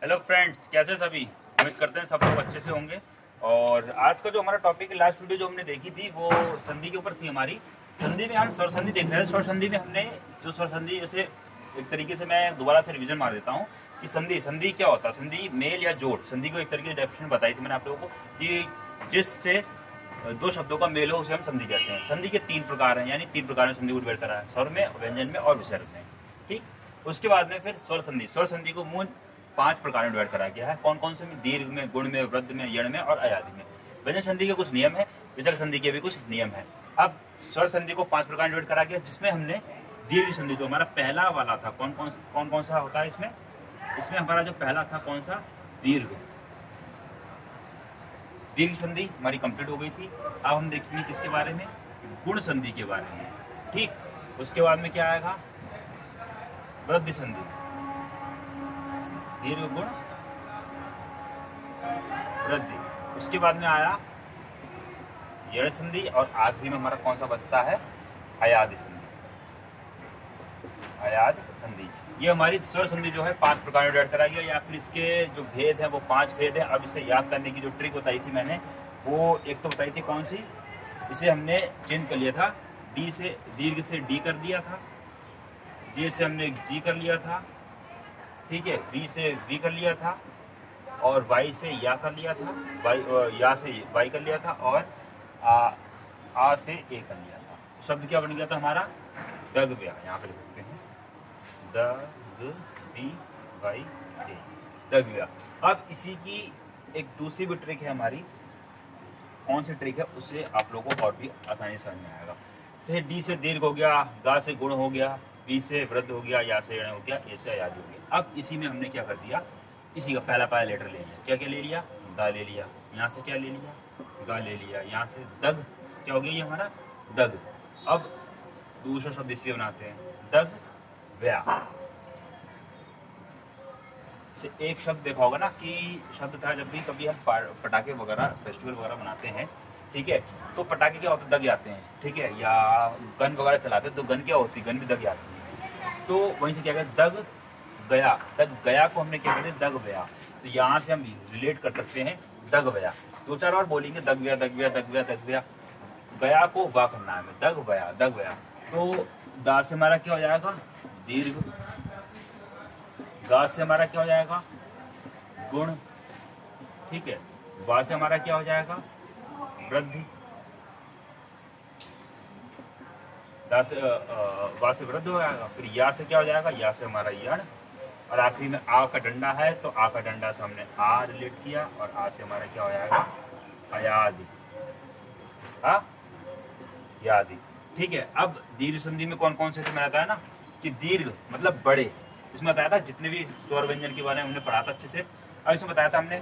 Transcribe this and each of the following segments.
Hello friends, कैसे सभी। उम्मीद करते हैं सब लोग अच्छे से होंगे। और आज का जो हमारा टॉपिक है, लास्ट वीडियो जो हमने देखी थी वो संधि के ऊपर थी हमारी। संधि में हम स्वर संधि देख रहे थे। स्वर संधि में हमने जो स्वर संधि, जैसे एक तरीके से मैं दोबारा से रिवीजन मार देता हूँ कि संधि क्या होता है। संधि मेल या जोड़, संधि को एक तरीके से डेफिनेशन बताई थी मैंने आप लोगों को कि जिससे दो शब्दों का मेल हो उसे हम संधि कहते हैं। संधि के 3 प्रकार हैं, यानी 3 प्रकार में संधि डिवाइड करा है, स्वर में, व्यंजन में और विसर्ग में। ठीक, उसके बाद में फिर स्वर संधि को मूल 5 प्रकार में डिवाइड करा गया है। कौन कौन से में? दीर्घ में, गुण में, वृद्ध में, यण में और अयादि में। व्यंजन संधि के कुछ नियम है, विसर्ग संधि के भी कुछ नियम है। अब स्वर संधि को 5 प्रकार में डिवाइड करा गया, जिसमें हमने दीर्घ संधि जो हमारा पहला वाला था, कौन कौन सा होता है इसमें हमारा जो पहला था कौन सा? दीर्घ संधि हमारी कंप्लीट हो गई थी। अब हम देखेंगे किसके बारे में? गुण संधि के बारे में। ठीक, उसके बाद में क्या आएगा? वृद्धि संधि, दीर्घ, गुण, वृद्धि। उसके बाद में आया यण संधि और आखिरी में हमारा कौन सा बचता है? अयादि संधि। अयाद संधि, ये हमारी स्वर संधि जो है 5 प्रकार में डिवाइड करा गया, या फिर इसके जो भेद है वो 5 भेद है। अब इसे याद करने की जो ट्रिक बताई थी मैंने, वो एक तो बताई थी कौन सी? इसे हमने चेंज कर लिया था, डी से दीर्घ से डी कर दिया था, जे से हमने जी कर लिया था, ठीक है, वी से वी कर लिया था, और वाई से या कर लिया था, या से वाई कर लिया था, और आ से ए कर लिया था। शब्द क्या बन गया था हमारा? दग व्या। यहाँ पे लिख सकते हैं दग वी वाई ए, दग व्या। अब इसी की एक दूसरी भी ट्रिक है हमारी। कौन सी ट्रिक है? उससे आप लोगों को और भी आसानी से समझ में आएगा। जैसे डी से दीर्घ हो गया, गा से गुण हो गया, वी से वृद्ध हो गया, या से यण हो गया, ए से अयादि हो गया। अब इसी में हमने क्या कर दिया? इसी का पहला लेटर ले लिया। क्या ले लिया? दा ले लिया। यहाँ से क्या ले लिया? गा ले लिया। यहाँ से दग, क्या हो गया ये हमारा? दग। अब दूसरा शब्द इसी बनाते हैं, दग व्या। से एक शब्द देखा होगा ना कि शब्द था, जब भी कभी हम पटाखे वगैरह, फेस्टिवल वगैरह मनाते हैं, ठीक है, तो पटाखे क्या होते? दग आते हैं, ठीक है, या गन वगैरह चलाते हैं तो गन क्या होती है? गन भी दग आती है। तो वहीं से क्या कहते? दग गया। दग गया को हमने क्या कहते? दग व्या। तो यहाँ से हम रिलेट कर सकते हैं दग व्या। 2-4 बार बोलेंगे दग व्या, दग व्या, दग व्या, दग व्या। गया को वा करना है, दग व्या, दग व्या। तो दा से हमारा क्या हो जाएगा? दीर्घ। गा से हमारा क्या हो जाएगा? गुण, ठीक है। वा से हमारा क्या हो जाएगा? वृद्धि। वा से वृद्ध हो जाएगा। फिर या से क्या हो जाएगा? या से हमारा यण। और आखिरी में आ का डंडा है, तो आ का डंडा से हमने आ रिलेट किया, और आ से हमारा क्या हो जाएगा? अयादि। यादि, ठीक है। अब दीर्घ संधि में कौन कौन से थे? मैंने बताया ना कि दीर्घ मतलब बड़े। इसमें बताया था जितने भी स्वर व्यंजन के बारे में हमने पढ़ा था अच्छे से। अब इसमें बताया था हमने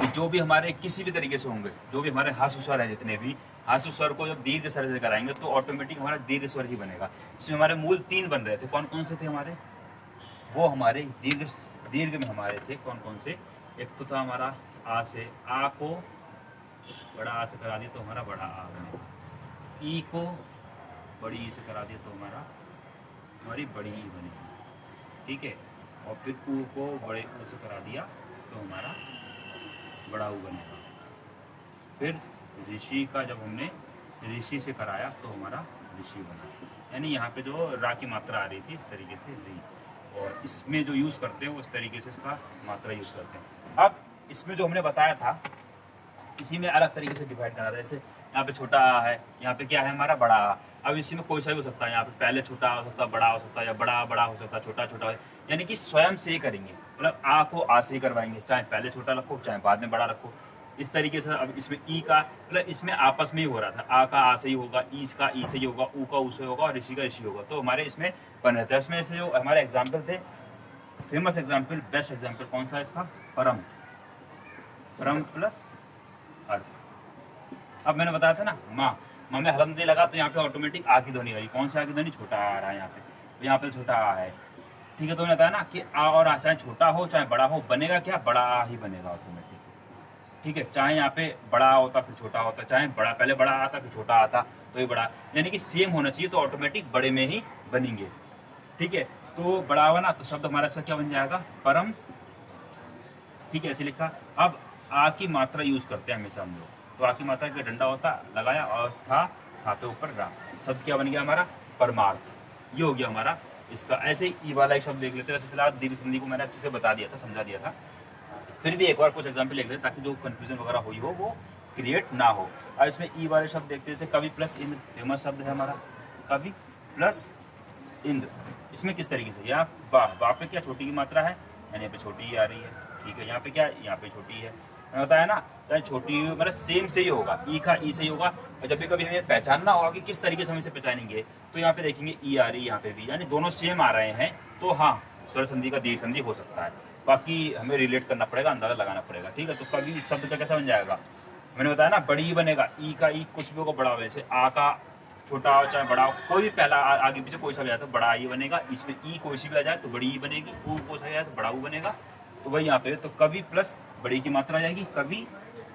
कि जो भी हमारे किसी भी तरीके से होंगे, जो भी हमारे हास्य स्वर है, जितने भी हास्य स्वर को जब दीर्घ स्वर से कराएंगे तो ऑटोमेटिक हमारा दीर्घ स्वर ही बनेगा। इसमें हमारे मूल 3 बन रहे थे। कौन कौन से थे हमारे? वो हमारे दीर्घ में हमारे थे कौन कौन से? एक तो था हमारा आ से, आ को बड़ा आ से करा दिया तो हमारा बड़ा आ बनेगा। ई को बड़ी ई से करा दिया तो हमारी बड़ी ई बनेगी, ठीक है। और फिर ऊ को बड़े ऊ से करा दिया तो हमारा बड़ा ऊ बनेगा। फिर ऋषि का जब हमने ऋषि से कराया तो हमारा ऋषि बना। यानी यहाँ पे जो रा की मात्रा आ रही थी इस तरीके से री, और इसमें जो यूज करते हैं उस तरीके से इसका मात्रा यूज करते हैं। अब इसमें जो हमने बताया था इसी में अलग तरीके से डिवाइड करा था। जैसे यहाँ पे छोटा आ है, यहाँ पे क्या है हमारा? बड़ा आ। अब इसी में कोई सा भी हो सकता है, यहाँ पे पहले छोटा हो सकता है, बड़ा हो सकता है, या बड़ा हो सकता है, छोटा हो। यानी कि स्वयं से ही करेंगे, मतलब आ को आ से ही करवाएंगे, चाहे पहले छोटा रखो चाहे बाद में बड़ा रखो, इस तरीके से। अब इसमें ई का मतलब इसमें आपस में ही हो रहा था, आ का आ से ही होगा, ई का ई से ही होगा, ऊ का ऊ से होगा, और ऋषि का ऋषि होगा। तो हमारे इसमें बन रहता है। इसमें से जो हमारे एग्जाम्पल थे, फेमस एग्जाम्पल, बेस्ट एग्जाम्पल कौन सा है इसका? परम प्लस अर्थ। अब मैंने बताया था ना माँ में हलंदी लगा तो यहाँ पे ऑटोमेटिक आ की ध्वनि आई। कौन सा आ की ध्वनि? छोटा आ रहा है यहाँ पे, तो यहाँ पे छोटा आ है, ठीक है। तो मैंने बताया ना कि आ और आ चाहे छोटा हो चाहे बड़ा हो, बनेगा क्या? बड़ा आ ही बनेगा ऑटोमेटिक, ठीक है। चाहे यहाँ पे बड़ा होता फिर छोटा होता, चाहे पहले बड़ा आता फिर छोटा आता तो ये बड़ा, यानी कि सेम होना चाहिए तो ऑटोमेटिक बड़े में ही बनेंगे, ठीक है। तो बड़ा बना तो शब्द हमारा इसका क्या बन जाएगा? परम ठीक है, ऐसे लिखा। अब आ की मात्रा यूज करते हैं हमेशा हम लोग, तो आ की मात्रा का डंडा होता लगाया और था पे ऊपर रा, तब क्या बन गया हमारा परमार्थ। ये हो गया हमारा इसका। ऐसे ही ई वाला एक शब्द देख लेते हैं। वैसे फिलहाल दीर्घ संधि को मैंने अच्छे से बता दिया था, समझा दिया था, फिर भी एक बार कुछ एग्जाम्पल लिख लेते ताकि जो कंफ्यूजन वगैरह हुई हो वो क्रिएट ना हो। अब इसमें ई वाले शब्द देखते हैं, जैसे कवि प्लस इंद्र, फेमस शब्द है हमारा कवि प्लस इंद्र। इसमें किस तरीके से, यहाँ वाह पे क्या छोटी की मात्रा है, यानी यहाँ पे छोटी ही आ रही है, ठीक है। यहाँ पे क्या, यहाँ पे छोटी है, होता है ना, चाहे छोटी मतलब सेम से ही होगा, ई का ई से ही होगा। और जब भी कभी हमें पहचानना होगा कि किस तरीके से हम इसे पहचानेंगे, तो यहाँ पे देखेंगे ई आ रही है, यहाँ पे भी, यानी दोनों सेम आ रहे हैं, तो हाँ स्वर संधि का दीर्घ संधि हो सकता है। बाकी हमें रिलेट करना पड़ेगा, अंदाजा लगाना पड़ेगा, ठीक है। तो कभी इस शब्द का कैसा बन जाएगा, मैंने बताया ना, बड़ी बनेगा, ई का ई कुछ भी होगा बड़ा, वैसे आ का छोटा हो चाहे बड़ा हो, कोई भी पहला आगे पीछे कोई सा भी आया तो बड़ा ई बनेगा। इसमें ई कोई सी भी आ जाए तो बड़ी ई बनेगी, ऊ कोई सा आ जाए तो बड़ा ऊ बनेगा। तो वही यहाँ पे, तो कवि प्लस बड़ी की मात्रा आ जाएगी कवि,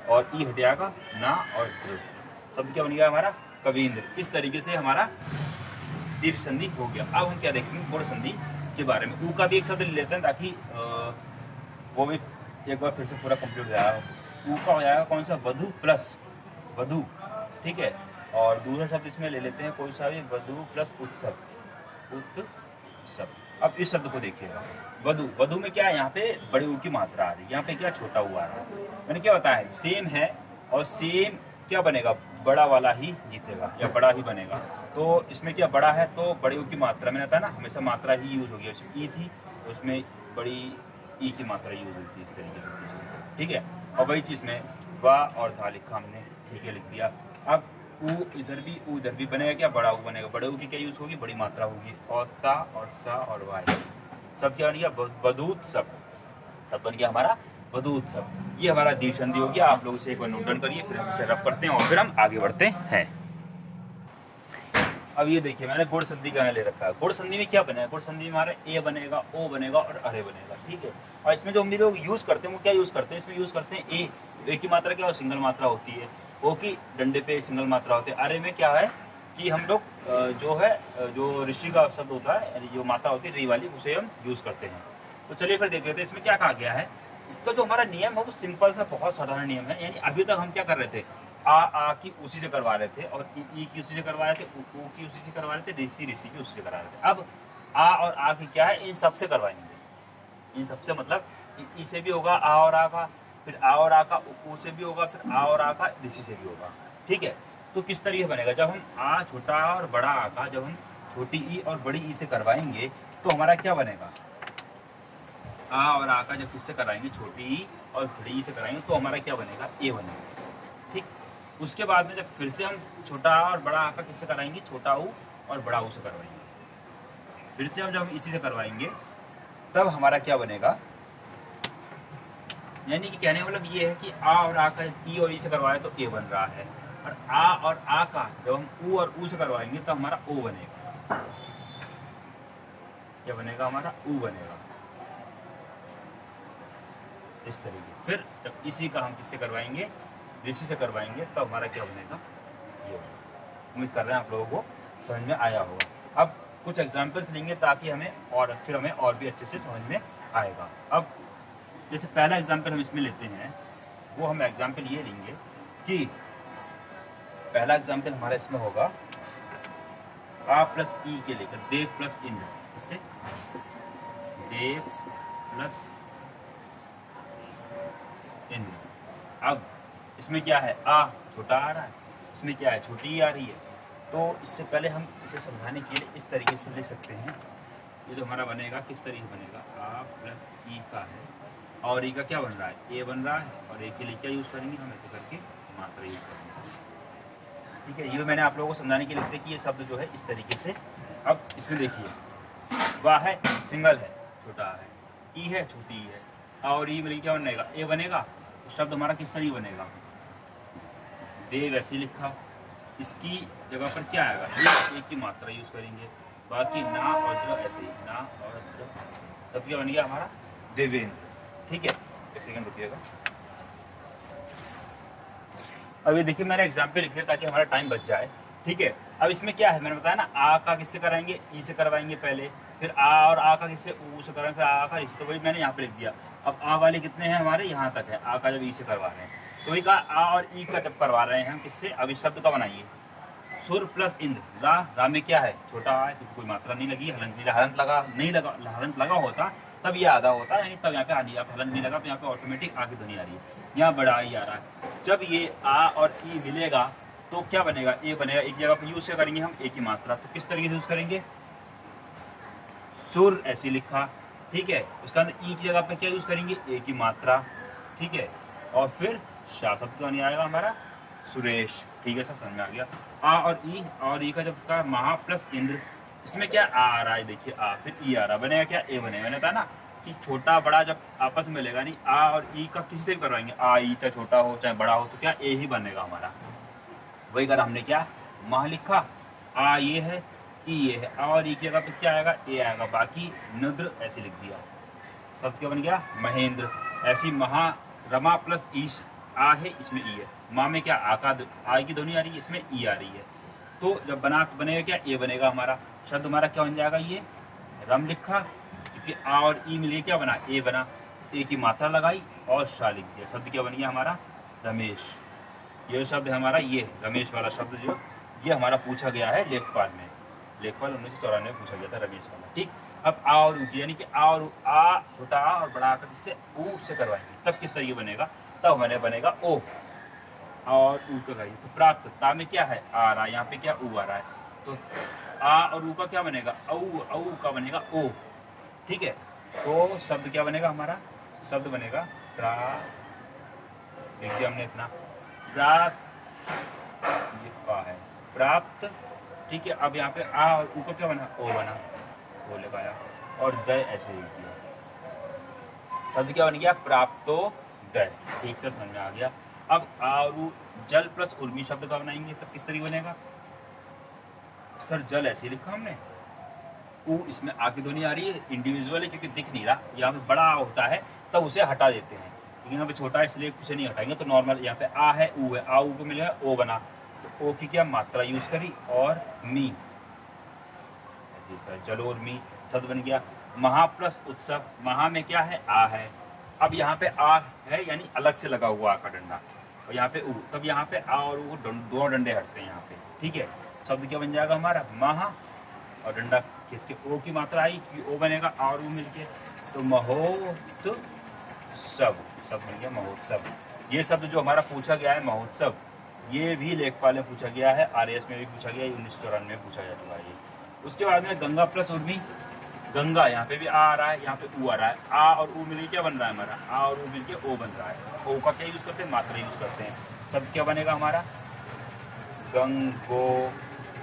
और ई हट जाएगा ना, और शब्द क्या बन गया हमारा कवींद्र। इस तरीके से हमारा दीर्घ संधि हो गया। अब हम क्या देखेंगे गुण संधि के बारे में। ऊ का भी एक शब्द ले लेते हैं ताकि वो भी एक बार फिर से पूरा कंप्लीट हो जाएगा। ऊ का हो जाएगा कौन सा, वधु प्लस वधु, ठीक है। और दूसरा शब्द इसमें ले लेते हैं कोई सा भी, वधु प्लस उत्सव, उत्सव। अब इस शब्द को देखिएगा, वधु, वधु में क्या है, यहाँ पे बड़े ऊ की मात्रा आ रही है, यहाँ पे क्या छोटा ऊ आ रहा है। मैंने क्या बताया, सेम है और सेम क्या बनेगा, बड़ा वाला ही जीतेगा या बड़ा ही बनेगा। तो इसमें क्या बड़ा है तो बड़े ऊ की मात्रा, मैंने बताया ना हमेशा मात्रा ही यूज होगी। उसमें ई थी तो उसमें बड़ी ई की मात्रा यूज हुई थी, इस तरीके से, ठीक है। और वही चीज में वाह और था लिखा हमने, ठीक है, लिख दिया। अब ऊ इधर भी, ऊ इधर भी बनेगा, क्या बड़ा ऊ बनेगा, बड़े ऊ की क्या यूज होगी, बड़ी मात्रा होगी। और ता और सा और वाह, सब क्या बन गया, वधूत्सव, सब बन गया हमारा वधूत्सव। ये हमारा दीर्घ संधि हो गया। आप लोग इसे एक बार नोट डाउन करिए, फिर हम इसे रफ करते हैं और फिर हम आगे बढ़ते हैं। अब ये देखिए मैंने गुण संधि का ले रखा है। गुण संधि में क्या बनेगा, गुण संधि में हमारा ए बनेगा, ओ बनेगा और अरे बनेगा, ठीक है। और इसमें जो हम लोग यूज करते हैं वो क्या यूज करते हैं, इसमें यूज करते हैं ए की मात्रा क्या, सिंगल मात्रा होती है। ओ की डंडे पे सिंगल मात्रा होती है। अरे में क्या है कि हम लोग जो है, जो ऋषि का शब्द होता है, यानी जो मात्रा होती है री वाली, उसे हम यूज करते हैं। तो चलिए फिर देख लेते हैं इसमें क्या कहा गया है। इसका जो हमारा नियम है वो सिंपल सा बहुत साधारण नियम है। यानी अभी तक हम क्या कर रहे थे, आ की उसी से करवा रहे थे, और ई की उसी से करवा रहे थे, ऊ की उसी से करवा रहे थे, ऋषि की उसी से करा रहे थे। अब आ और आ की क्या है, इन सबसे करवाएंगे। इन सबसे मतलब ई से भी होगा आ और आ का, फिर आ और आ का ऊ से भी होगा, फिर आ और आ का ऋषि से भी होगा, ठीक है। तो किस तरीके बनेगा, जब हम आ छोटा और बड़ा आ का, जब हम छोटी ई और बड़ी ई से करवाएंगे तो हमारा क्या बनेगा, आ और आ का जब किससे कराएंगे, छोटी ई और बड़ी ई से कराएंगे तो हमारा क्या बनेगा, ए बनेगा, ठीक। उसके बाद में जब फिर से हम छोटा आ और बड़ा आ का किससे कराएंगे, छोटा ऊ और बड़ा ऊ से करवाएंगे। फिर से हम जब इसी से करवाएंगे तब हमारा क्या बनेगा, यानी कि कहने का मतलब ये है कि आ और आ का ई और ई से करवाए तो ए बन रहा है, और आ और आ का जब हम ऊ और ऊ से करवाएंगे तो हमारा ओ बनेगा। क्या बनेगा, हमारा ऊ बनेगा, इस तरीके। फिर जब इसी का हम किससे करवाएंगे, ऋषि से करवाएंगे तो हमारा क्या बनेगा, ये। उम्मीद कर रहे हैं आप लोगों को समझ में आया होगा। अब कुछ एग्जाम्पल्स लेंगे ताकि हमें और फिर हमें और भी अच्छे से समझ में आएगा। अब जैसे पहला एग्जाम्पल हम इसमें लेते हैं, वो हम एग्जाम्पल ये लेंगे कि पहला एग्जाम्पल हमारा इसमें होगा आ प्लस ई के लेकर देव प्लस इंद्र, इससे देव प्लस इंद्र। अब इसमें क्या है, आ छोटा आ रहा है, इसमें क्या है, छोटी ही आ रही है। तो इससे पहले हम इसे समझाने के लिए इस तरीके से लिख सकते हैं। ये जो हमारा बनेगा किस तरीके बनेगा, आ प्लस ई का है और ई का क्या बन रहा है, ए बन रहा है, और ए के लिए क्या यूज करेंगे हम, ऐसे करके मात्रा यूज करेंगे, ठीक है। ये मैंने आप लोगों को समझाने के लिए लिखते कि ये शब्द जो है इस तरीके से। अब इसमें देखिए, वाह है सिंगल है, छोटा है, ई है छोटी ई है, और ई मिलकर क्या बनेगा, ए बनेगा। तो शब्द हमारा किस तरीके बनेगा, देव ऐसे लिखा, इसकी जगह पर क्या आएगा, एक की मात्रा यूज करेंगे, बाकी ना और द्र ऐसे ही, ना और द्र, सब क्या बन गया हमारा देवेंद्र, ठीक है। एक सेकंड रुकिएगा। अब ये देखिए मैंने एग्जाम्पल लिखे ताकि हमारा टाइम बच जाए, ठीक है। अब इसमें क्या है, मैंने बताया ना, आ का किससे कराएंगे, ई से करवाएंगे पहले, फिर आ और आ का किससे ऊ से करें, फिर आ का इस, तो वही मैंने यहाँ पे लिख दिया। अब आ वाले कितने हैं हमारे, यहाँ तक है। आ का जब ई से करवा रहे हैं तो वही कहा आ और ई का जब करवा रहे हैं हम किससे, अब इस शब्द का बनाइए सुर प्लस इंद्र। रा में क्या है, छोटा आ है क्योंकि कोई मात्रा नहीं लगी, हलंत नहीं, हलंत लगा होता तब ये आधा होता, यानी तब यहाँ पे आधी, अब हलंत नहीं लगा तो यहाँ पे ऑटोमेटिक आगे ध्वनि आ रही है, यहाँ बड़ा आई आ रहा है। जब ये आ और ई मिलेगा तो क्या बनेगा, ए बनेगा। एक जगह पे यूज क्या करेंगे हम, ए की मात्रा, तो किस तरीके से यूज करेंगे, सुर ऐसे लिखा, ठीक है। उसके अंदर ई की जगह पे क्या यूज करेंगे, ए की मात्रा, ठीक है। और फिर शाह शब्द तो नहीं आएगा हमारा सुरेश, ठीक है, सब समझ में आ गया। आ और ई का जब का महा प्लस इंद्र, इसमें क्या आ रहा है, देखिए आ, फिर ई आ रहा, बनेगा क्या, ए बनेगा। मैंने कहा ना कि छोटा बड़ा जब आपस में मिलेगा नहीं, आ और ई का किसी से भी करवाएंगे, आ ई चाहे छोटा हो चाहे बड़ा हो तो क्या ए ही बनेगा हमारा। वही कर हमने क्या महा लिखा, आ ये है, ई ये है, आ और ई की जगह पे क्या आएगा, ए आएगा, बाकी नद्र ऐसे लिख दिया। शब्द क्या बन गया, महेंद्र। ऐसी महा रमा प्लस ईश, आ है इसमें ई है, माँ में क्या आ की ध्वनि आ रही है, इसमें ई आ रही है, तो जब बनेगा क्या, ए बनेगा हमारा। शब्द हमारा क्या बन जाएगा, ये रम लिखा क्योंकि आ और ई मिलिए क्या बना, ए बना, ए की मात्रा लगाई और शाह लिख दिया। शब्द क्या बन गया हमारा, रमेश। ये शब्द है हमारा, ये रमेश वाला शब्द जो ये हमारा पूछा गया है लेखपाल में, लेखपाल 1994 पूछा गया था रमेश वाला, ठीक। अब आ और ऊ की, यानी कि आ और आ, छोटा आ और बड़ा आ का किससे, ऊ से करवाएंगे, तब किस तरीके बनेगा, तब हमारे बनेगा ओ और ऊ का गाइए। तो प्राप्त, ता में क्या है, आ रहा है, यहाँ पे क्या ऊ आ रहा है, तो आ और ऊ का क्या बनेगा, औ का बनेगा ओ, ठीक है। तो शब्द क्या बनेगा हमारा, शब्द बनेगा प्रा, देखिए हमने इतना प्राप्त, ये पा है प्राप्त, ठीक है। अब यहाँ पे आ और ऊ का क्या बना, ओ बना, ओ लगाया और द ऐसे लिख दिया। शब्द क्या बन गया, प्राप्तो द, ठीक से समझ में आ गया। अब आ और ऊ, जल प्लस उर्मी शब्द का बनाएंगे तब किस तरीके बनेगा, सर जल ऐसे लिखा हमने, ऊ इसमें आ की ध्वनि आ रही है, इंडिविजुअल है क्योंकि दिख नहीं रहा, यहाँ पे बड़ा होता है तब उसे हटा देते हैं, लेकिन यहाँ पे छोटा है इसलिए उसे नहीं हटाएंगे, तो नॉर्मल यहाँ पे आ है, ऊ है, आ ऊ को मिलेगा ओ बना, तो ओ की क्या मात्रा यूज करी और मी, जल और मी शब्द बन गया। महा प्लस उत्सव, महा में क्या है, आ है, अब यहाँ पे आ है यानी अलग से लगा हुआ आ का डंडा, और यहाँ पे ऊ, तब यहाँ पे आ और ऊ दोनों डंडे हटते हैं यहाँ पे, ठीक है। शब्द क्या बन जाएगा हमारा, महा और डंडा किसके, ओ की मात्रा आई कि ओ बनेगा आ और ऊ मिलके, तो महोत्सव, शब्द बन गया महोत्सव। ये शब्द जो हमारा पूछा गया है महोत्सव, ये भी लेखपाल में पूछा गया है, आरएएस में भी पूछा गया है, 1994 में पूछा जा चुका है ये। उसके बाद में गंगा प्लस उर्मी, गंगा यहाँ पे भी आ रहा है, यहाँ पे ऊ आ रहा है, आ और ऊ मिलके क्या बन रहा है हमारा, आ और ऊ मिलके ओ बन रहा है। ओ का क्या यूज करते हैं, मात्रा यूज करते हैं। शब्द क्या बनेगा हमारा, गंगो,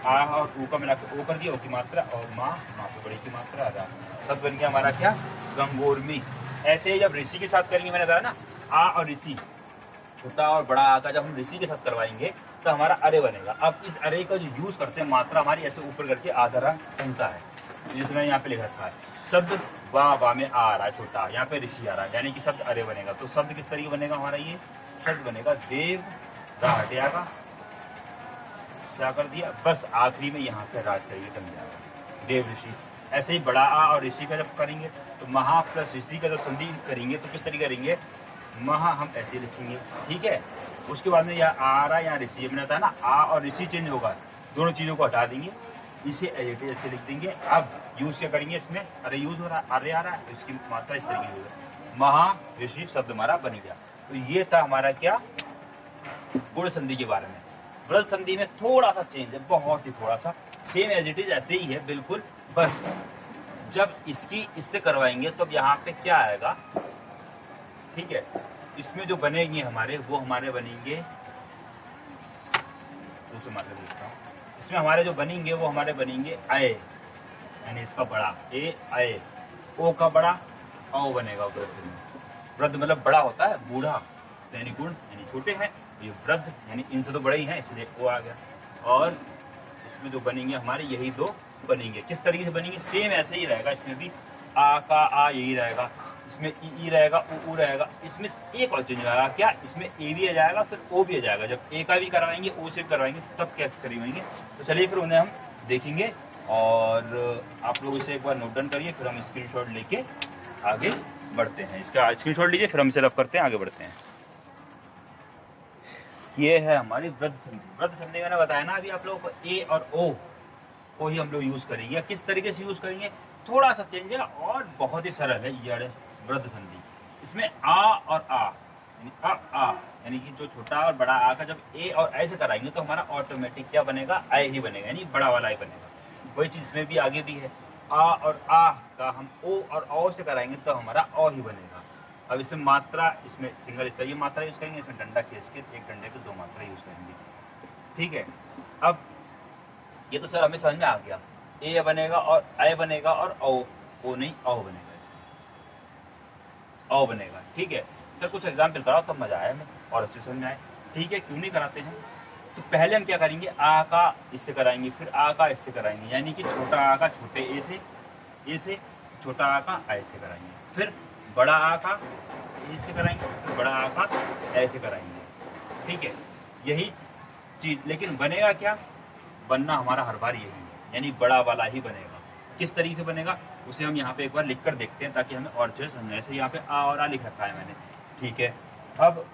आ और ऊ का मिला के ओ कर दिया, ओ की मात्रा, और माँ पे बड़ी की मात्रा आ रहा। शब्द बन गया हमारा क्या, गंगोर्मी। ऐसे ही जब ऋषि के साथ करेंगे, मैंने बताया ना आ और ऋषि, छोटा और बड़ा आ का जब हम ऋषि के साथ करवाएंगे तो हमारा अरे बनेगा। अब इस अरे का जो यूज करते हैं, मात्रा हमारी ऐसे ऊपर करके आधा बनता है, जिसमें यहाँ पे लिख रखा है। शब्द वाह में आ रहा है छोटा, यहाँ पे ऋषि आ रहा है, यानी कि शब्द अरे बनेगा। तो शब्द किस तरीके बनेगा हमारा, ये शब्द बनेगा देव, रा हटियागा, क्या कर दिया, बस आखिरी में यहाँ पे राज करिए बन जाएगा देव ऋषि। ऐसे ही बड़ा आ और ऋषि का जब करेंगे तो महा प्लस ऋषि का जब संधि करेंगे तो किस तरीके करेंगे, महा हम ऐसे लिखेंगे, ठीक है। उसके बाद में यह आ रहा है, यहाँ ऋषि बनाता है ना, आ और ऋषि चेंज होगा, दोनों चीजों को हटा देंगे, इसे एडिट ऐसे लिख देंगे। अब यूज क्या करेंगे इसमें, अरे यूज हो रहा है, अरे आ रहा है, इसकी मात्रा इस तरीके की होगी, महा ऋषि शब्द हमारा बन गया। तो ये था हमारा क्या, गुण संधि के बारे में। व्रत संधि में थोड़ा सा चेंज है, बहुत ही थोड़ा सा, सेम एज इट इज ऐसे ही है बिल्कुल, बस जब इसकी इससे करवाएंगे तो यहाँ पे क्या आएगा, ठीक है। इसमें जो बनेंगे हमारे, वो हमारे बनेंगे, दूसरे मात्रा देखता हूँ, इसमें हमारे जो बनेंगे वो हमारे बनेंगे अय, यानी इसका बड़ा ए अय, ओ का बड़ा औ बनेगा वृद्ध में। वृद्ध मतलब बड़ा होता है, बूढ़ा, यानी गुण यानी छोटे हैं, ये वृद्ध यानी इनसे तो बड़े ही हैं, इसलिए ओ आ गया। और इसमें जो बनेंगे हमारे यही दो बनेंगे। किस तरीके से बनेंगे, सेम ऐसे ही रहेगा, इसमें भी आ का आ यही रहेगा, इसमें ई रहेगा, ऊ रहेगा, इसमें एक और चेंज आएगा, क्या इसमें ए भी आ जाएगा, फिर ओ भी आ जाएगा। जब ए का भी करवाएंगे, ओ से भी करवाएंगे, तब कैसे करवाएंगे, तो चलिए फिर उन्हें हम देखेंगे। और आप लोग इसे एक बार नोट डाउन करिए, फिर हम स्क्रीनशॉट लेके आगे बढ़ते हैं। इसका स्क्रीनशॉट लीजिए, फिर हम इसे रफ करते हैं, आगे बढ़ते हैं। ये है हमारी वृद्ध संधि। वृद्ध संधि मैंने बताया ना अभी आप लोगों को, ए और ओ को ही हम लोग यूज करेंगे। किस तरीके से यूज करेंगे, थोड़ा सा चेंज है और बहुत ही सरल है ये वृद्ध संधि। इसमें आ और आ यानी आ यानी कि जो छोटा और बड़ा आ का जब ए और ऐ से कराएंगे तो हमारा ऑटोमेटिक क्या बनेगा, ऐ ही बनेगा, यानी बड़ा वाला ही बनेगा। वही चीज इसमें भी आगे भी है, आ और आ का हम ओ और औ से कराएंगे तो हमारा औ ही बनेगा। अब इसमें मात्रा, इसमें सिंगल स्तरीय मात्रा यूज करेंगे, इसमें डंडा खींच के एक डंडे पे 2 मात्रा यूज करेंगे। ठीक है, अब ये तो सर हमें समझ में आ गया, ए बनेगा और ऐ बनेगा और ओ नहीं औ बनेगा, औ बनेगा। ठीक है सर, कुछ एग्जाम्पल कराओ तब मजा आया हमें और अच्छे समझ में आए। ठीक है, क्यों नहीं कराते हैं। तो पहले हम क्या करेंगे, आ का इससे कराएंगे, फिर आ का इससे कराएंगे, यानी कि छोटा आ का छोटे ए से छोटा आ का ऐ से कराएंगे, फिर बड़ा आ का ए से कराएंगे, फिर बड़ा आ का ऐ से कराएंगे। ठीक है, यही चीज, लेकिन बनेगा क्या, बनना हमारा हर बार यही है, यानी बड़ा वाला ही बनेगा। किस तरीके से बनेगा उसे हम यहाँ पे एक बार लिख कर देखते हैं ताकि हमें और अच्छे समझ। जैसे यहाँ पे आ और आ लिख रखा है मैंने। ठीक है, अब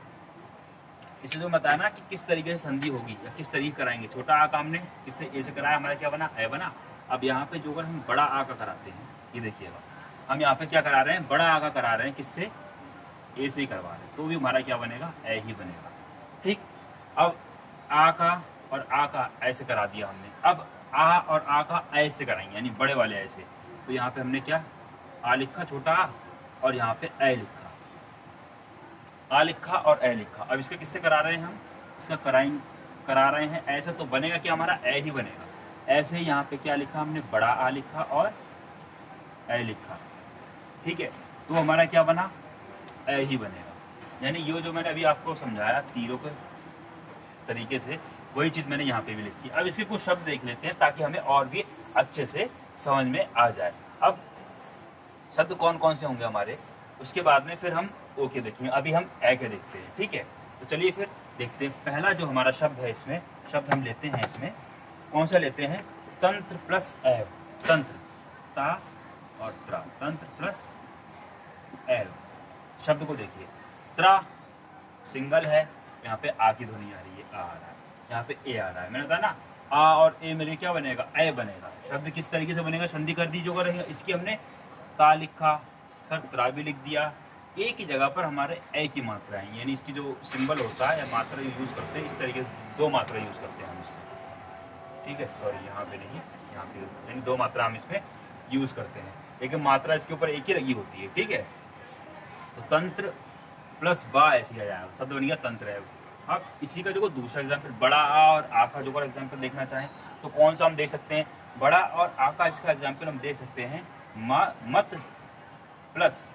इसे जो बताया ना कि किस तरीके से संधि होगी या किस तरीके कराएंगे। छोटा आ का हमने किससे, ए से कराया, हमारा क्या बना, ऐ बना। अब यहाँ पे जो अगर हम बड़ा आ का कराते हैं, ये देखिएगा, हम यहाँ पे क्या करा रहे हैं, बड़ा आ का करा रहे हैं, किससे, ए से ही करवा रहे हैं, तो भी हमारा क्या बनेगा, ऐ ही बनेगा। ठीक, अब आ का और आ का ऐसे करा दिया हमने, अब आ और आ का ऐ से कराएंगे, यानी बड़े वाले ऐसे। तो यहाँ पे हमने क्या, आ लिखा छोटा आ और यहाँ पे ऐ लिखा, आ लिखा और ऐ लिखा। अब इसका किससे करा रहे हैं हम, इसका करा रहे हैं ऐसे, तो बनेगा कि हमारा ऐ ही बनेगा। ऐसे ही यहाँ पे क्या लिखा हमने, बड़ा आ लिखा और ऐ लिखा। ठीक है, तो हमारा क्या बना, ऐ ही बनेगा। यानी ये जो मैंने अभी आपको समझाया तीरों के तरीके से, वही चीज मैंने यहाँ पे भी लिखी। अब इसके कुछ शब्द देख लेते हैं ताकि हमें और भी अच्छे से समझ में आ जाए। अब शब्द कौन कौन से होंगे हमारे, उसके बाद में फिर हम ओ के देखेंगे। अभी हम ए के देखते हैं। ठीक है, तो चलिए फिर देखते हैं। पहला जो हमारा शब्द है, इसमें शब्द हम लेते हैं, इसमें कौन सा लेते हैं, तंत्र प्लस एव। तंत्र, ता और त्रा, तंत्र प्लस एव। शब्द को देखिए, त्रा सिंगल है, यहाँ पे आ की ध्वनि आ रही है, आ रहा है, यहाँ पे ए आ रहा है। मैंने कहा ना, आ और ए मिले क्या बनेगा, ऐ बनेगा। शब्द किस तरीके से बनेगा, संधि कर दी जो कर रही है, इसकी हमने ता लिखा, सर त्रा भी लिख दिया। ए की जगह पर हमारे ए की मात्रा है, यानी इसकी जो सिंबल होता है या मात्रा यूज करते हैं, इस तरीके से 2 मात्रा यूज करते हैं हम इसमें। ठीक है, सॉरी यहाँ पे नहीं, यहाँ पे यानी 2 मात्रा हम इसमें यूज करते हैं, लेकिन मात्रा इसके ऊपर एक ही लगी होती है। ठीक है, तो तंत्र प्लस बा ऐसे आ जाएगा, शब्द बन गया तंत्र है। अब इसी का जो दूसरा एग्जाम्पल, बड़ा आ और आ का जो एग्जाम्पल देखना चाहें तो कौन सा हम देख सकते हैं, बड़ा और आ का इसका एग्जाम्पल हम देख सकते हैं, मत प्लस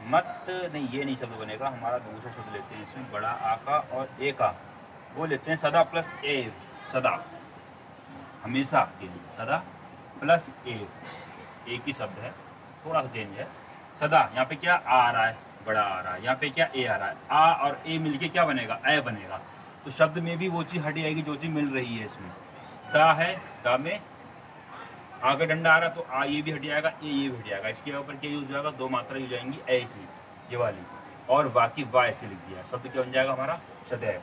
मत नहीं, ये नहीं शब्द बनेगा, हमारा दूसरा शब्द लेते हैं इसमें, बड़ा आ का और ए का, वो लेते हैं सदा प्लस ए। सदा हमेशा के लिए, सदा प्लस ए, एक ही शब्द है, थोड़ा सा चेंज है। सदा यहाँ पे क्या आ रहा है, बड़ा आ रहा है, यहाँ पे क्या ए आ रहा है, आ और ए मिलके क्या बनेगा, ऐ बनेगा। तो शब्द में भी वो चीज हट जाएगी जो चीज मिल रही है इसमें। दा है, दा में आगे डंडा आ रहा, तो आ ये भी हट जाएगा, ये भी हट जाएगा। इसके ऊपर क्या यूज हो जाएगा, 2 मात्रा यूज जाएंगी ऐ की, ये वाली, और बाकी वाई से लिख दिया, शब्द क्या बन जाएगा हमारा, सदैव।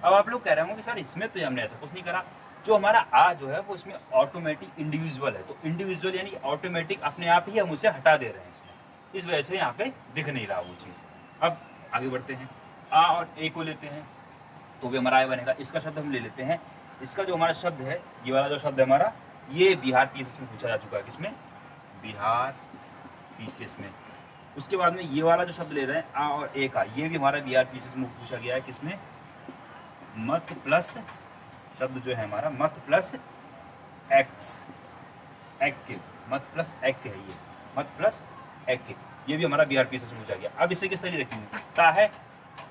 अब आप लोग कह रहे होंगे कि सर इसमें तो हमने ऐसा कुछ नहीं करा, जो हमारा आ जो है वो इसमें ऑटोमेटिक इंडिविजुअल है, तो इंडिविजुअल यानी ऑटोमेटिक अपने आप ही हम उसे हटा दे रहे हैं इसमें, इस वजह से यहाँ पे दिख नहीं रहा वो चीज। अब आगे बढ़ते हैं, आ और ए को लेते हैं तो भी हमारा आ बनेगा। इसका शब्द हम ले लेते हैं, इसका जो हमारा शब्द है, ये वाला जो शब्द है हमारा, ये बिहार पीसीएस में पूछा जा चुका है, किसमें, बिहार पीसीएस में। उसके बाद में ये वाला जो शब्द ले रहे हैं आ और ए का, ये भी हमारा बिहार पीसीएस में पूछा गया है, किसमें, मत प्लस, शब्द जो है हमारा मत प्लस एक्स, एक्टिव, मत प्लस एक्ट है ये, मत प्लस एक्ट, ये भी हमारा बिहार पीसीएस में पूछा गया। अब इसे किस तरीके देखेंगे, ता है,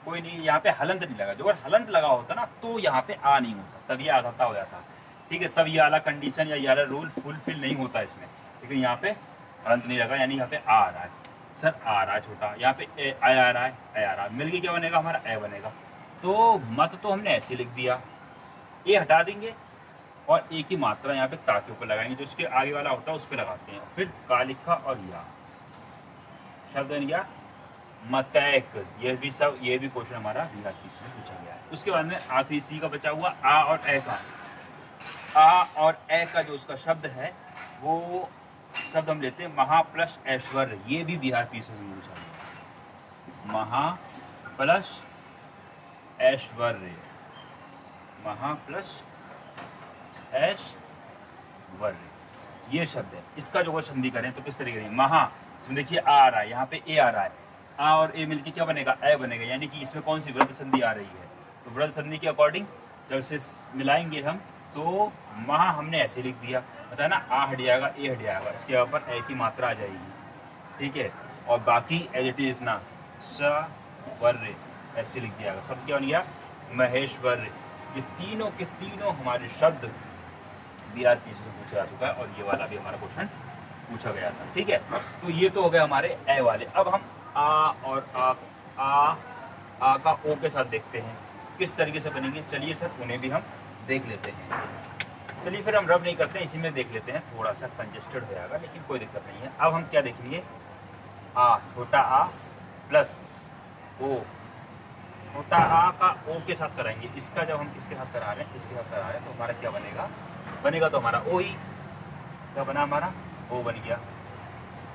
कोई नहीं, यहाँ पे हलंत नहीं लगा, जो अगर हलंत लगा होता ना तो यहाँ पे आ नहीं होता, तब ये आ जाता हो जाता। ठीक है, तब ये वाला कंडीशन या ये वाला रूल फुलफिल नहीं होता इसमें, लेकिन यहाँ पे हलंत नहीं लगा, यानी यहाँ पे आ रहा है, सर आ रहा है छोटा, यहाँ पे ए आ रहा है, ए आ रहा है, मिलके क्या बनेगा हमारा, ए बनेगा। तो मत तो हमने ऐसे लिख दिया, ए हटा देंगे और एक ही मात्रा यहाँ पे ता के ऊपर लगाएंगे, जो उसके आगे वाला होता है उस पर लगाते हैं। फिर का लिखा और या शब्द बन गया मतैक। ये भी क्वेश्चन हमारा बिहार की इसमें पूछा गया है। उसके बाद में आखिरी सी का बचा हुआ आ और ए का। आ और ए का जो उसका शब्द है वो शब्द हम लेते हैं महा प्लस ऐश्वर्य। ये भी बिहार पी से पूछा गया। महा प्लस ऐश्वर्य, महा प्लस ऐश्वर्य, ये शब्द है। इसका जो संधि करें तो किस तरीके से, महा देखिए आ रहा है, यहाँ पे ए आ रहा है, आ और ए मिलके क्या बनेगा, ए बनेगा। यानी कि इसमें कौन सी वृद्ध संधि आ रही है, तो वृद्ध संधि के अकॉर्डिंग जब इसे मिलाएंगे हम तो महा हमने ऐसे लिख दिया, बताया ना, आ हट जाएगा, ए हट जाएगा, इसके ऊपर ए की मात्रा आ जाएगी, ठीक है। और बाकी एज इट इज इतना स वर्य ऐसे लिख दिया। शब्द क्या बन गया, महेश्वर्य। ये तीनों के तीनों हमारे शब्द बिहार पी से पूछा जा चुका है और ये वाला भी हमारा क्वेश्चन पूछा गया था, ठीक है। तो ये तो हो गए हमारे ए वाले। अब हम आ और आ का ओ के साथ देखते हैं किस तरीके से बनेंगे। चलिए सर उन्हें भी हम देख लेते हैं। चलिए फिर हम रब नहीं करते हैं, इसी में देख लेते हैं। थोड़ा सा कंजेस्टेड हो जाएगा लेकिन कोई दिक्कत नहीं है। अब हम क्या देखेंगे, आ छोटा आ प्लस ओ, छोटा आ का ओ के साथ कराएंगे। इसका जब हम किसके साथ करा रहे हैं, इसके साथ करा रहे हैं, तो हमारा क्या बनेगा, बनेगा तो हमारा ओ ही, क्या बना हमारा, ओ बन गया,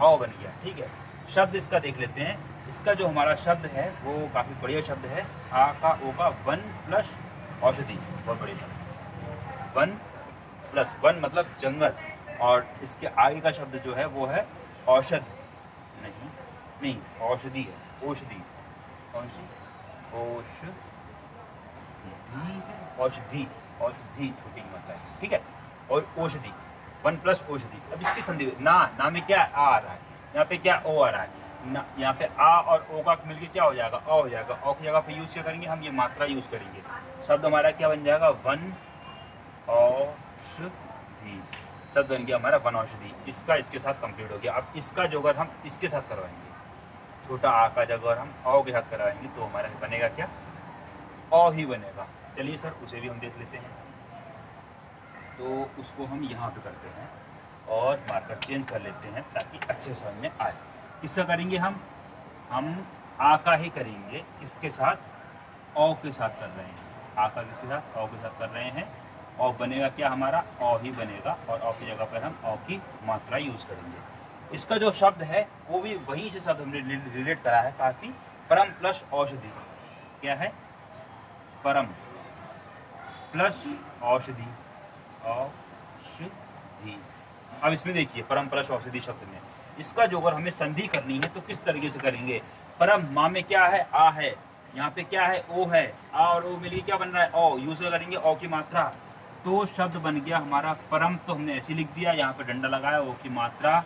औ बन गया, ठीक है। शब्द इसका देख लेते हैं। इसका जो हमारा शब्द है वो काफी बढ़िया शब्द है। आ का ओ का वन प्लस औषधि, बहुत बढ़िया शब्द। वन प्लस वन मतलब जंगल, और इसके आगे का शब्द जो है वो है औषध, नहीं औषधि है, औषधि, कौन सी, औषधि, औषधि, औषधि छोटी मात्रा है, ठीक है। और औषधि, वन प्लस औषधि। अब इसकी संधि ना में क्या आ रहा है, यहाँ पे क्या ओ आ रहा है, यहाँ पे आ और ओ का मिलकर क्या हो जाएगा, ओ हो जाएगा। ओ की जगह पे यूज क्या करेंगे हम, ये मात्रा यूज करेंगे। शब्द हमारा क्या बन जाएगा, वन औषधि, शब्द बन गया हमारा वन औषधि। इसका इसके साथ कंप्लीट हो गया। अब इसका जो अगर हम इसके साथ करवाएंगे, छोटा आ का जगह हम औ के साथ करवाएंगे तो हमारा बनेगा क्या, औ ही बनेगा। चलिए सर उसे भी हम देख लेते हैं। तो उसको हम यहाँ पे करते हैं और मार्कर चेंज कर लेते हैं ताकि अच्छे समझ में आए। किसका करेंगे हम आ का ही करेंगे। किसके साथ, औ के साथ कर रहे हैं। आ का किसके साथ, औ के साथ कर रहे हैं। और बनेगा क्या हमारा, औ ही बनेगा, और औ की जगह पर हम औ की मात्रा यूज करेंगे। इसका जो शब्द है वो भी वहीं से शब्द हमने रिलेट करा है काफी, परम प्लस औषधि। क्या है, परम प्लस औषधि, औषधि। अब इसमें देखिए परम प्लस औषधि शब्द में इसका जो अगर हमें संधि करनी है तो किस तरीके से करेंगे। परम माँ में क्या है, आ है, यहाँ पे क्या है, ओ है, आ और ओ मिलके क्या बन रहा है, ओ, यूज करेंगे ओ की मात्रा, तो शब्द बन गया हमारा परम। तो हमने ऐसे लिख दिया, यहाँ पे डंडा लगाया, ओ की मात्रा।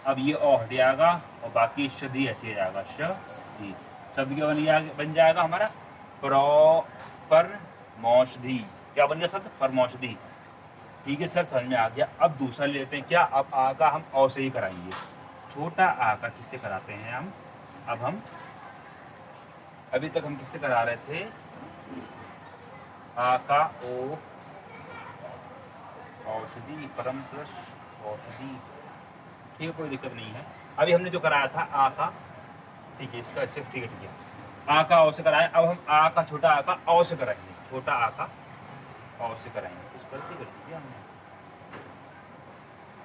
अब ये ओ हट जाएगा और बाकी शधि ऐसे जाएगा, शधि। शब्द क्या बन जाएगा हमारा, परमौषधि। क्या बन गया शब्द, परमौषधि। ठीक है सर समझ में आ गया। अब दूसरा लेते हैं क्या, अब आ का हम औ से ही कराएंगे। छोटा आ का किससे कराते हैं हम, अब हम अभी तक हम किससे करा रहे थे, आ का ओ, औषधि, परम प्लस औषधि, ठीक है कोई दिक्कत नहीं है। अभी हमने जो कराया था आ का, ठीक है इसका इससे ठीक है, आ का औ से कराएं। अब हम आ का छोटा आ का औ से कराएंगे, छोटा आ का औ से कराएंगे। कुछ गलती कर दी क्या हमने,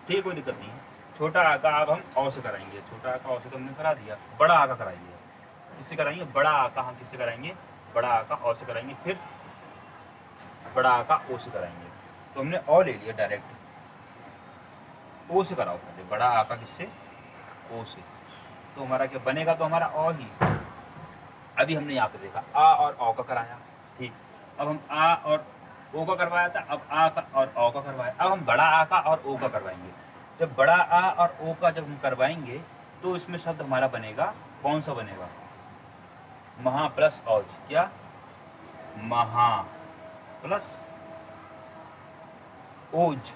ठीक है कोई दिक्कत नहीं है। छोटा आ का अब हम औ से कराएंगे। छोटा आ का औ से तो हमने करा दिया। बड़ा आ का कराएंगे, किससे कराएंगे, बड़ा आ का हम किससे कराएंगे, बड़ा आ का औ से कराएंगे। फिर बड़ा आ का ओ से कराएंगे। तो हमने ओ ले लिया डायरेक्ट, ओ से कराओ पहले, बड़ा आ का किससे, ओ से। तो हमारा क्या बनेगा, तो हमारा ओ ही। अभी हमने यहाँ पे देखा आ और ओ का कराया, ठीक। अब हम आ और ओ का करवाया था, अब आ का और ओ का करवाया। अब हम बड़ा आ का और ओ का करवाएंगे। जब बड़ा आ और ओ का जब हम करवाएंगे तो इसमें शब्द हमारा बनेगा, कौन सा बनेगा, महा प्लस औज। क्या, महा प्लस ओज,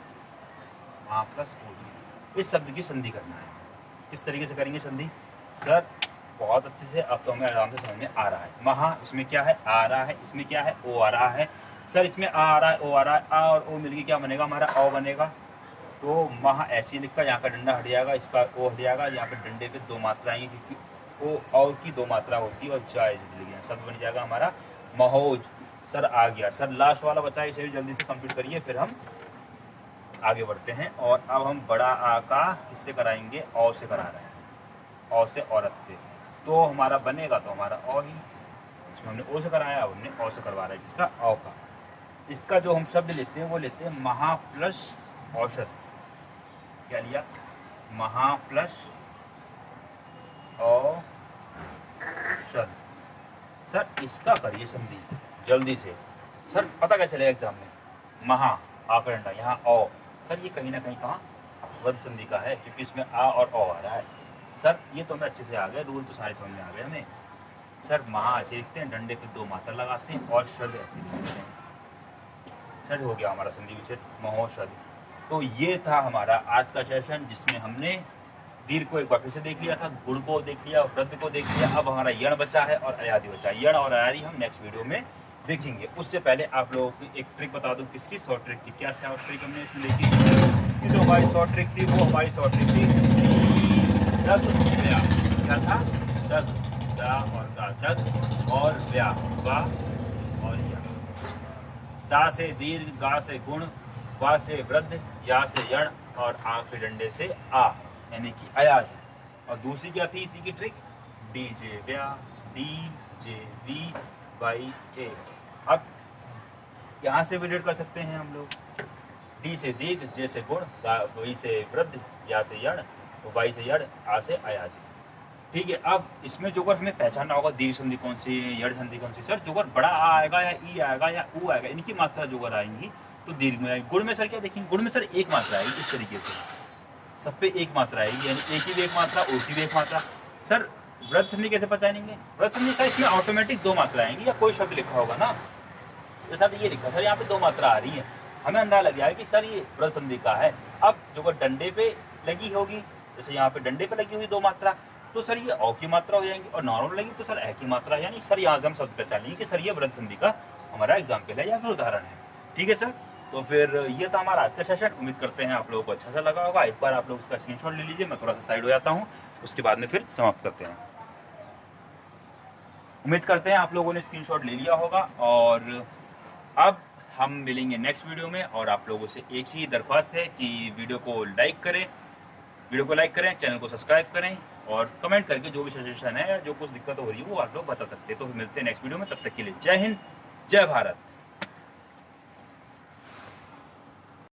महा प्लस ओज। इस शब्द की संधि करना है। किस तरीके से करेंगे संधि सर, बहुत अच्छे से, अब तो हमें आराम से समझ में आ रहा है। महा इसमें क्या है, आ रहा है, इसमें क्या है, ओ आ रहा है, सर इसमें आ रहा है, ओ आ रहा है, आ और ओ मिलके क्या बनेगा हमारा, ओ बनेगा। तो महा ऐसे लिखा, यहाँ का डंडा हट जाएगा, इसका ओ हट जाएगा, यहाँ पे डंडे पे दो मात्रा आएंगी क्योंकि ओ और की दो मात्रा होती है और जायज लिख गया, सब बन जाएगा हमारा महौज। सर आ गया। सर लास्ट वाला बचा, इसे भी जल्दी से कंप्लीट करिए फिर हम आगे बढ़ते हैं। और अब हम बड़ा आ का किससे कराएंगे, औ से करा रहे हैं, औ से औरत से। तो हमारा बनेगा तो हमारा औ ही, इसमें हमने ओ से कराया, अब हमने औ से करवा रहे हैं जिसका औ का। इसका जो हम शब्द लेते हैं वो लेते हैं महा प्लस औषध। क्या लिया, महा प्लस औषध। सर इसका करिए संधि जल्दी से। सर पता क्या चलेगा एग्जाम में, महा आ का डंडा, यहाँ ओ। सर ये कहीं ना कहीं कहाँ वध संधि का है क्योंकि इसमें आ और ओ आ रहा है। सर ये तो हमें अच्छे से आ गए, रूल तो सारे समझ में आ गए हमें। सर महा ऐसे लिखते हैं, डंडे पे दो मात्रा लगाते हैं और शब्द ऐसे लिखते हैं। सर हो गया हमारा संधि विच्छेद महौषध। तो ये था हमारा आज का सेशन जिसमें हमने दीर्घ को एक बार फिर से देख लिया था, गुण को देख लिया, वृद्ध को देख लिया। अब हमारा यण बचा है और अयादि बचा है। यण और अयादि हम नेक्स्ट वीडियो में देखेंगे। उससे पहले आप लोगों की एक ट्रिक बता दूं, किसकी, शॉर्ट ट्रिक की। क्या ट्रिक हमने इसमें देखी, जो हमारी शॉर्ट ट्रिक थी वो हमारी शॉर्ट ट्रिक थी दग व्या। क्या था, दग, दा और गा, दग और व्या, वा और या। दा से दीर्घ, गा से गुण, वा से वृद्ध, या से यण और आ के डंडे से आ यानी कि अयाज। और दूसरी क्या थी इसी की ट्रिक, डी जे व्या, डी जे वी बाई ए। अब यहाँ से भी रेड कर सकते हैं हम लोग, डी से दीर्घ, जे से गुण, वी से वृद्ध, या से यण, वाई से यण, आ से अयाज। ठीक है। अब इसमें जोगर हमें पहचानना होगा दीर्घ संधि कौन सी, यण संधि कौन सी। सर जोगर बड़ा आ आएगा या ई आएगा या ऊ आएगा, इनकी मात्रा जोगर आएंगी तो दीर्घ में आएगी। गुण में सर क्या देखेंगे, गुण में सर एक मात्रा आएगी, इस तरीके से सब पे एक मात्रा आएगी, यानी एक की भी एक मात्रा, ओ की भी एक मात्रा। सर वृद्ध संधि कैसे पहचानेंगे, वृद्ध संधि सर इसमें ऑटोमेटिक दो मात्रा आएंगी, या कोई शब्द लिखा होगा ना, तो सर ये लिखा, सर यहाँ पे दो मात्रा आ रही है, हमें अंदाजा लग जाएगा कि सर ये वृद्ध संधि का है। अब जो डंडे पे लगी होगी, जैसे यहाँ पे डंडे पे लगी हुई दो मात्रा, तो सर ये औ की मात्रा हो जाएंगी, और नॉर्मल लगी तो सर ए की मात्रा, यानी सर यहाँ से हम शब्द पहचान लेंगे कि सर ये वृद्ध संधि का हमारा एग्जाम्पल है या फिर उदाहरण है। ठीक है सर। तो फिर ये था हमारा आज का सेशन। उम्मीद करते हैं आप लोगों को अच्छा सा लगा होगा। एक बार आप लोग उसका स्क्रीनशॉट ले लीजिए, मैं थोड़ा सा साइड हो जाता हूँ, उसके बाद में फिर समाप्त करते हैं। उम्मीद करते हैं आप लोगों ने स्क्रीनशॉट ले लिया होगा। और अब हम मिलेंगे नेक्स्ट वीडियो में, और आप लोगों से एक ही दरख्वास्त है कि वीडियो को लाइक करें, चैनल को सब्सक्राइब करें, और कमेंट करके जो भी सजेशन है या जो कुछ दिक्कत हो रही है वो आप लोग बता सकते हैं। तो मिलते हैं नेक्स्ट वीडियो में, तब तक के लिए जय हिंद, जय भारत।